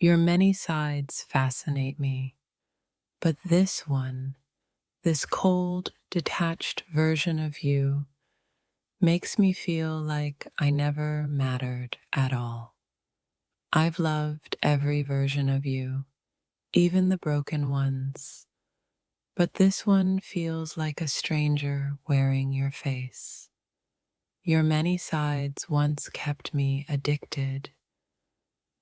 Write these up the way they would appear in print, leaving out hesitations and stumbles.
Your many sides fascinate me, but this one, this cold, detached version of you, makes me feel like I never mattered at all. I've loved every version of you, even the broken ones, but this one feels like a stranger wearing your face. Your many sides once kept me addicted,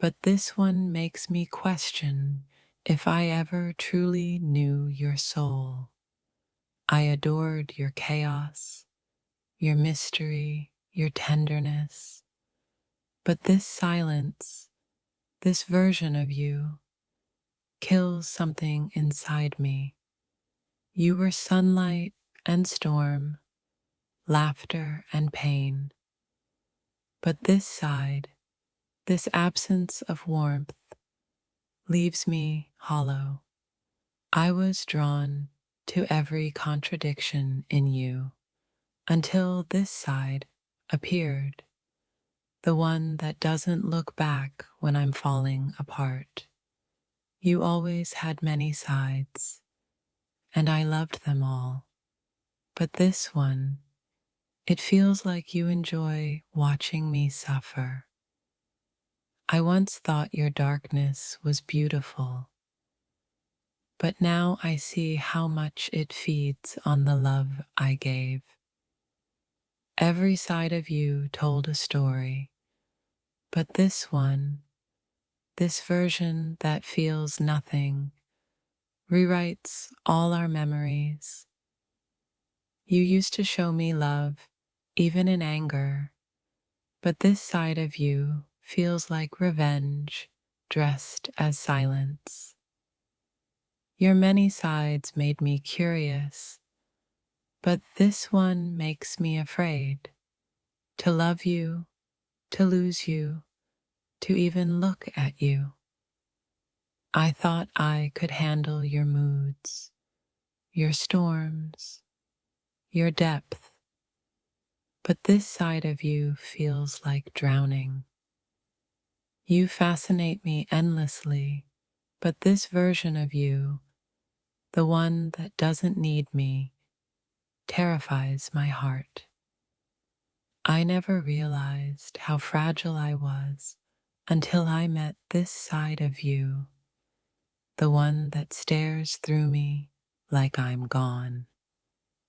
but this one makes me question if I ever truly knew your soul. I adored your chaos, your mystery, your tenderness, but this silence, this version of you, kills something inside me. You were sunlight and storm, laughter and pain, but this side, this absence of warmth, leaves me hollow. I was drawn to every contradiction in you until this side appeared, the one that doesn't look back when I'm falling apart. You always had many sides, and I loved them all. But this one, it feels like you enjoy watching me suffer. I once thought your darkness was beautiful, but now I see how much it feeds on the love I gave. Every side of you told a story, but this one, this version that feels nothing, rewrites all our memories. You used to show me love, even in anger, but this side of you feels like revenge dressed as silence. Your many sides made me curious, but this one makes me afraid to love you, to lose you, to even look at you. I thought I could handle your moods, your storms, your depth, but this side of you feels like drowning. You fascinate me endlessly, but this version of you, the one that doesn't need me, terrifies my heart. I never realized how fragile I was until I met this side of you, the one that stares through me like I'm gone.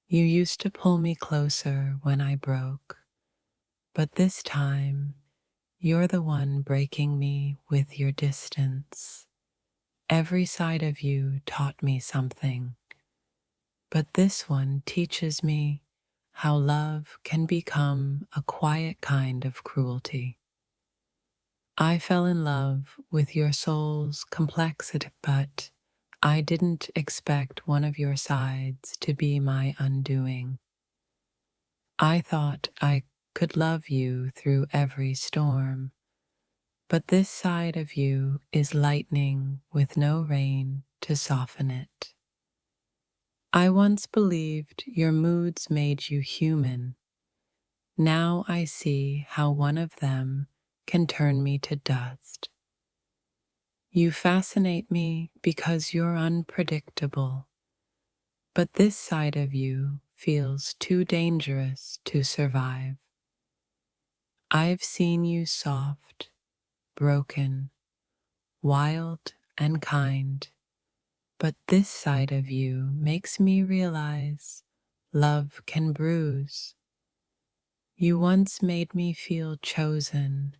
You used to pull me closer when I broke, but this time you're the one breaking me with your distance. Every side of you taught me something, but this one teaches me how love can become a quiet kind of cruelty. I fell in love with your soul's complexity, but I didn't expect one of your sides to be my undoing. I thought I could love you through every storm, but this side of you is lightning with no rain to soften it. I once believed your moods made you human. Now I see how one of them can turn me to dust. You fascinate me because you're unpredictable, but this side of you feels too dangerous to survive. I've seen you soft, broken, wild, and kind, but this side of you makes me realize love can bruise. You once made me feel chosen,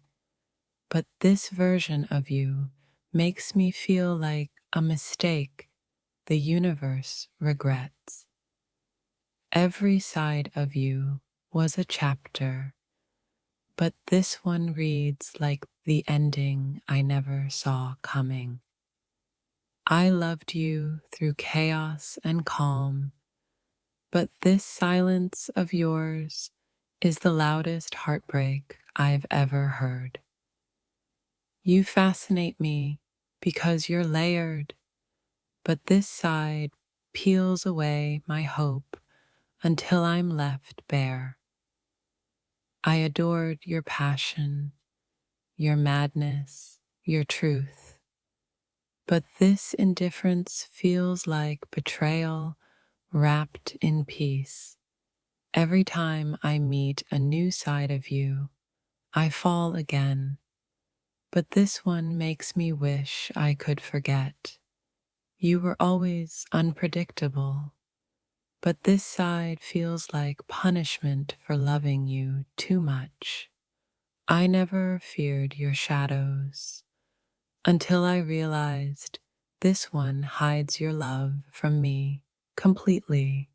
but this version of you makes me feel like a mistake the universe regrets. Every side of you was a chapter, but this one reads like the ending I never saw coming. I loved you through chaos and calm, but this silence of yours is the loudest heartbreak I've ever heard. You fascinate me because you're layered, but this side peels away my hope until I'm left bare. I adored your passion, your madness, your truth, But this indifference feels like betrayal wrapped in peace. Every time I meet a new side of you, I fall again. But this one makes me wish I could forget. You were always unpredictable, but this side feels like punishment for loving you too much. I never feared your shadows until I realized this one hides your love from me completely.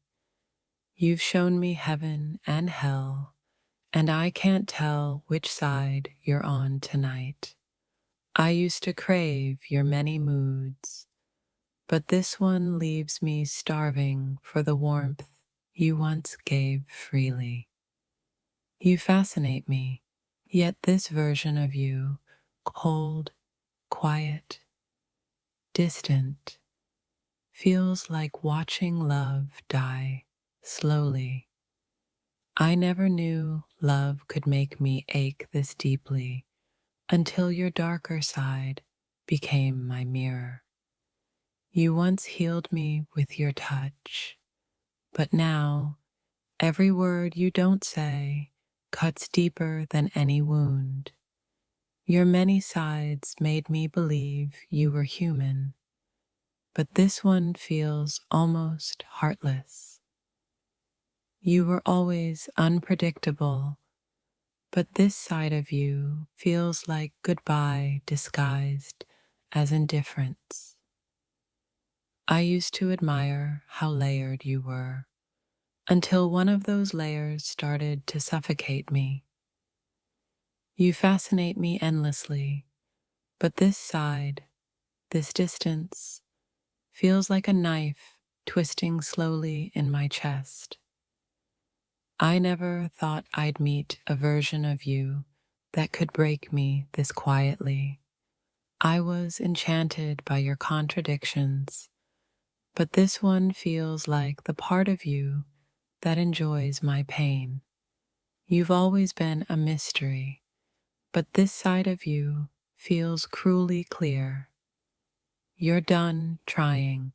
You've shown me heaven and hell, and I can't tell which side you're on tonight. I used to crave your many moods, but this one leaves me starving for the warmth you once gave freely. You fascinate me, yet this version of you, cold, quiet, distant, feels like watching love die slowly. I never knew love could make me ache this deeply until your darker side became my mirror. You once healed me with your touch, but now every word you don't say cuts deeper than any wound. Your many sides made me believe you were human, but this one feels almost heartless. You were always unpredictable, but this side of you feels like goodbye disguised as indifference. I used to admire how layered you were, until one of those layers started to suffocate me. You fascinate me endlessly, but this side, this distance, feels like a knife twisting slowly in my chest. I never thought I'd meet a version of you that could break me this quietly. I was enchanted by your contradictions, but this one feels like the part of you that enjoys my pain. You've always been a mystery, but this side of you feels cruelly clear. You're done trying.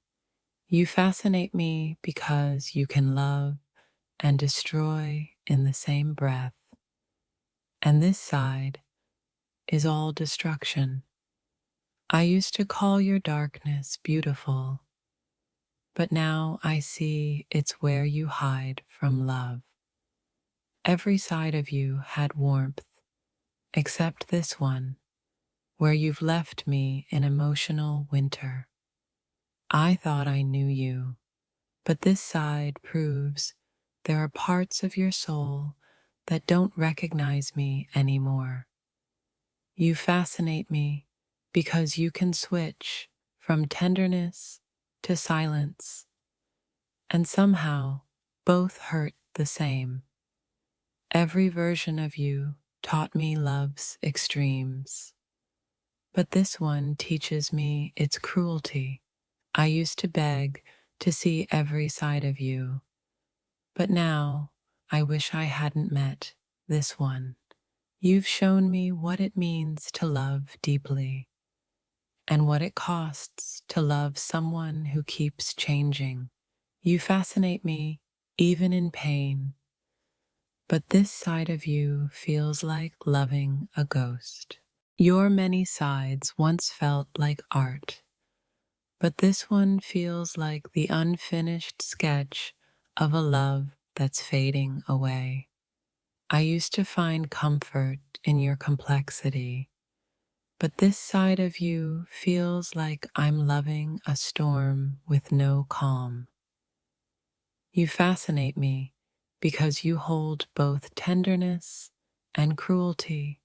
You fascinate me because you can love and destroy in the same breath. And this side is all destruction. I used to call your darkness beautiful, but now I see it's where you hide from love. Every side of you had warmth, except this one, where you've left me in emotional winter. I thought I knew you, but this side proves there are parts of your soul that don't recognize me anymore. You fascinate me because you can switch from tenderness to silence, and somehow both hurt the same. Every version of you taught me love's extremes, but this one teaches me its cruelty. I used to beg to see every side of you, but now I wish I hadn't met this one. You've shown me what it means to love deeply and what it costs to love someone who keeps changing. You fascinate me even in pain, but this side of you feels like loving a ghost. Your many sides once felt like art, but this one feels like the unfinished sketch of a love that's fading away. I used to find comfort in your complexity, but this side of you feels like I'm loving a storm with no calm. You fascinate me because you hold both tenderness and cruelty,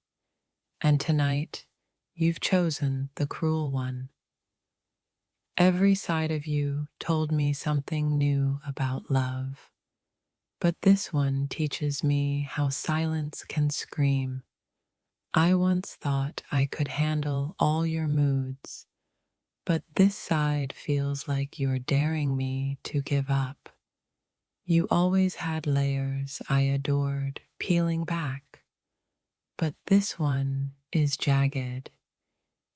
and tonight you've chosen the cruel one. Every side of you told me something new about love, but this one teaches me how silence can scream. I once thought I could handle all your moods, but this side feels like you're daring me to give up. You always had layers I adored peeling back, but this one is jagged.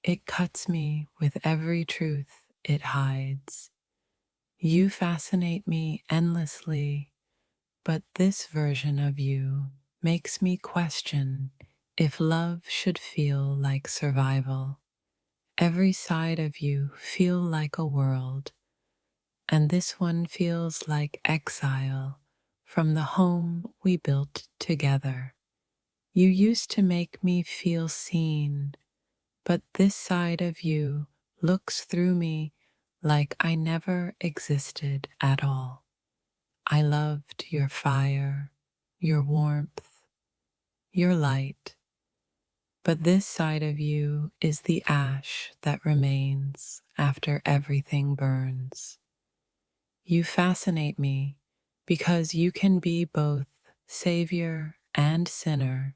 It cuts me with every truth it hides. You fascinate me endlessly, but this version of you makes me question if love should feel like survival. Every side of you feel like a world, and this one feels like exile from the home we built together. You used to make me feel seen, but this side of you looks through me like I never existed at all. I loved your fire, your warmth, your light, but this side of you is the ash that remains after everything burns. You fascinate me because you can be both savior and sinner,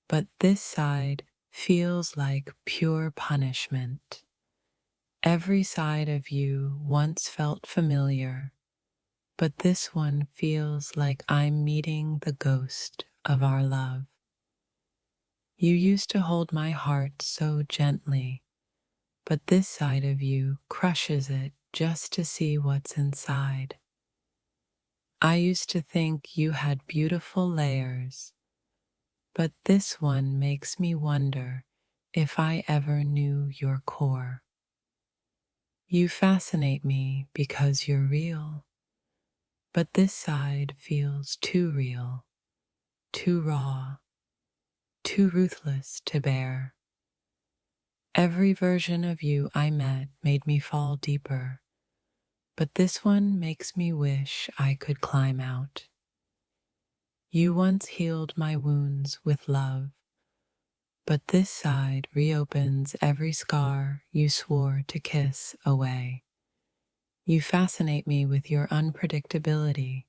but this side feels like pure punishment. Every side of you once felt familiar, but this one feels like I'm meeting the ghost of our love. You used to hold my heart so gently, but this side of you crushes it just to see what's inside. I used to think you had beautiful layers, but this one makes me wonder if I ever knew your core. You fascinate me because you're real, but this side feels too real, too raw, too ruthless to bear. Every version of you I met made me fall deeper, but this one makes me wish I could climb out. You once healed my wounds with love, but this side reopens every scar you swore to kiss away. You fascinate me with your unpredictability,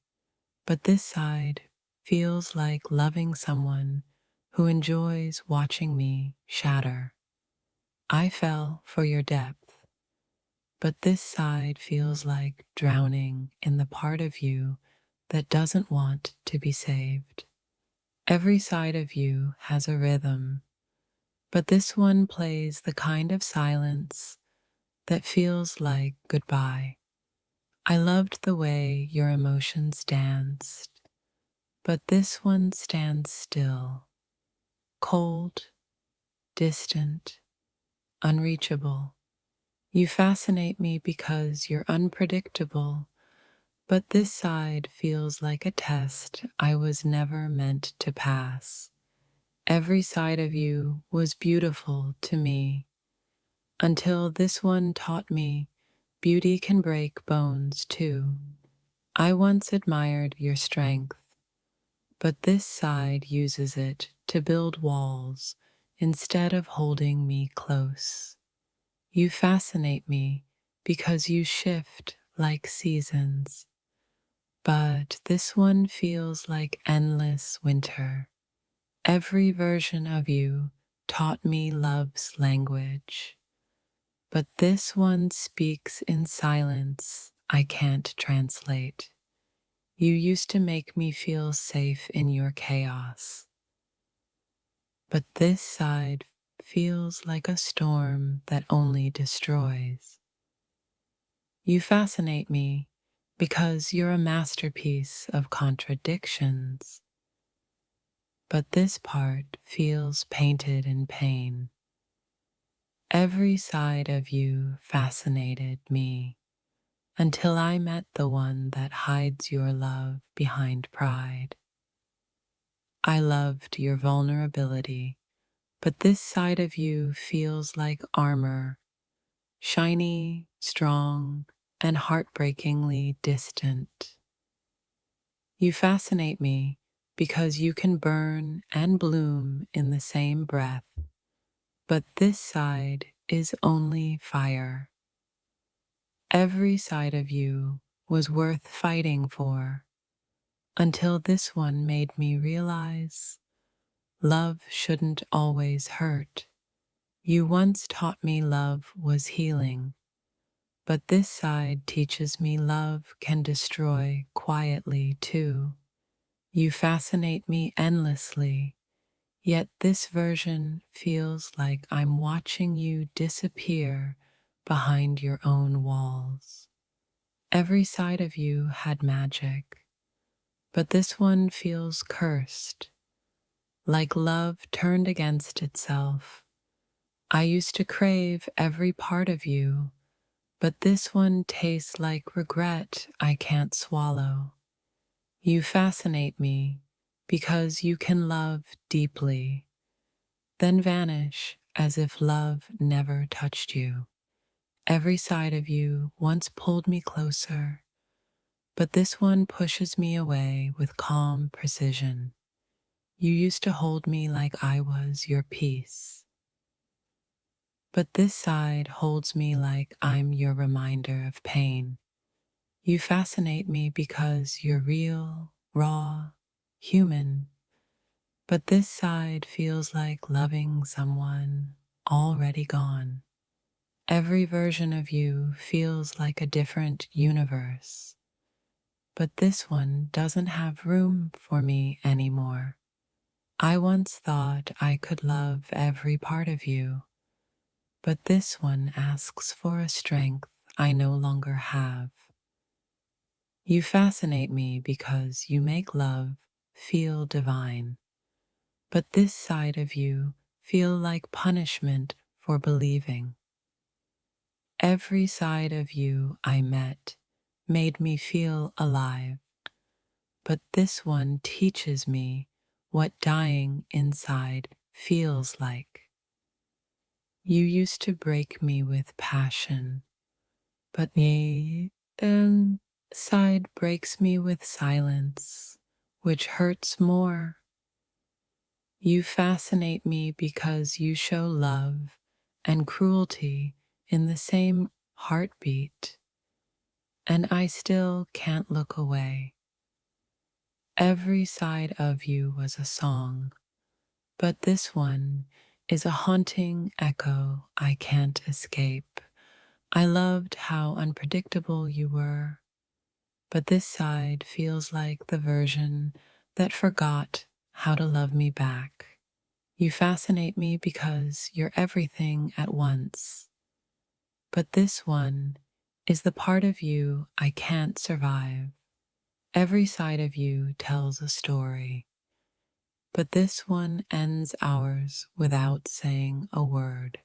but this side feels like loving someone who enjoys watching me shatter. I fell for your depth, but this side feels like drowning in the part of you that doesn't want to be saved. Every side of you has a rhythm, but this one plays the kind of silence that feels like goodbye. I loved the way your emotions danced, but this one stands still, cold, distant, unreachable. You fascinate me because you're unpredictable, but this side feels like a test I was never meant to pass. Every side of you was beautiful to me, until this one taught me beauty can break bones too. I once admired your strength, but this side uses it to build walls instead of holding me close. You fascinate me because you shift like seasons, but this one feels like endless winter. Every version of you taught me love's language, but this one speaks in silence I can't translate. You used to make me feel safe in your chaos, but this side feels like a storm that only destroys. You fascinate me because you're a masterpiece of contradictions, but this part feels painted in pain. Every side of you fascinated me until I met the one that hides your love behind pride. I loved your vulnerability, but this side of you feels like armor, shiny, strong, and heartbreakingly distant. You fascinate me because you can burn and bloom in the same breath, but this side is only fire. Every side of you was worth fighting for until this one made me realize love shouldn't always hurt. You once taught me love was healing, but this side teaches me love can destroy quietly too. You fascinate me endlessly, Yet this version feels like I'm watching you disappear behind your own walls. Every side of you had magic, but this one feels cursed, like love turned against itself. I used to crave every part of you, but this one tastes like regret I can't swallow. You fascinate me because you can love deeply, then vanish as if love never touched you. Every side of you once pulled me closer, but this one pushes me away with calm precision. You used to hold me like I was your piece, but this side holds me like I'm your reminder of pain. You fascinate me because you're real, raw, human, but this side feels like loving someone already gone. Every version of you feels like a different universe, but this one doesn't have room for me anymore. I once thought I could love every part of you, but this one asks for a strength I no longer have. You fascinate me because you make love feel divine, but this side of you feel like punishment for believing. Every side of you I met made me feel alive, but this one teaches me what dying inside feels like. You used to break me with passion, but the side breaks me with silence, which hurts more. You fascinate me because you show love and cruelty in the same heartbeat, and I still can't look away. Every side of you was a song, but this one is a haunting echo I can't escape. I loved how unpredictable you were, but this side feels like the version that forgot how to love me back. You fascinate me because you're everything at once, but this one is the part of you I can't survive. Every side of you tells a story, but this one ends ours without saying a word.